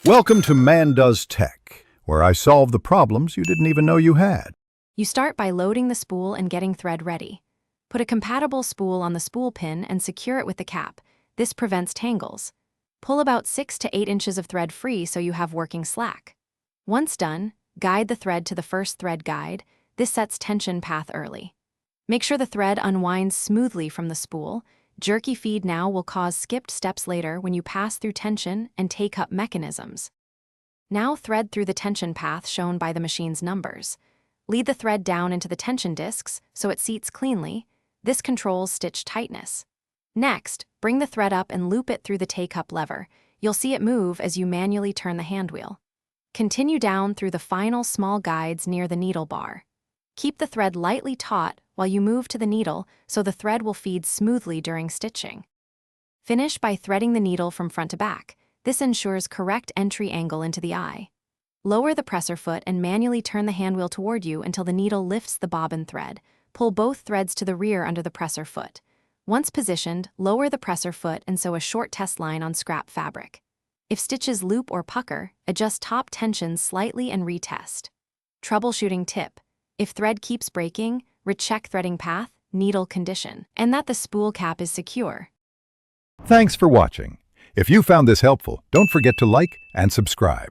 Welcome to Man Does Tech, where I solve the problems you didn't even know you had. You start by loading the spool and getting thread ready. Put a compatible spool on the spool pin and secure it with the cap. This prevents tangles. Pull about 6 to 8 inches of thread free so you have working slack. Once done, guide the thread to the first thread guide. This sets tension path early. Make sure the thread unwinds smoothly from the spool. Jerky feed now will cause skipped steps later when you pass through tension and take-up mechanisms. Now thread through the tension path shown by the machine's numbers. Lead the thread down into the tension discs so it seats cleanly. This controls stitch tightness. Next, bring the thread up and loop it through the take-up lever. You'll see it move as you manually turn the handwheel. Continue down through the final small guides near the needle bar. Keep the thread lightly taut while you move to the needle so the thread will feed smoothly during stitching. Finish by threading the needle from front to back. This ensures correct entry angle into the eye. Lower the presser foot and manually turn the handwheel toward you until the needle lifts the bobbin thread. Pull both threads to the rear under the presser foot. Once positioned, lower the presser foot and sew a short test line on scrap fabric. If stitches loop or pucker, adjust top tensions slightly and retest. Troubleshooting tip: if thread keeps breaking, recheck threading path, needle condition, and that the spool cap is secure. Thanks for watching. If you found this helpful, don't forget to like and subscribe.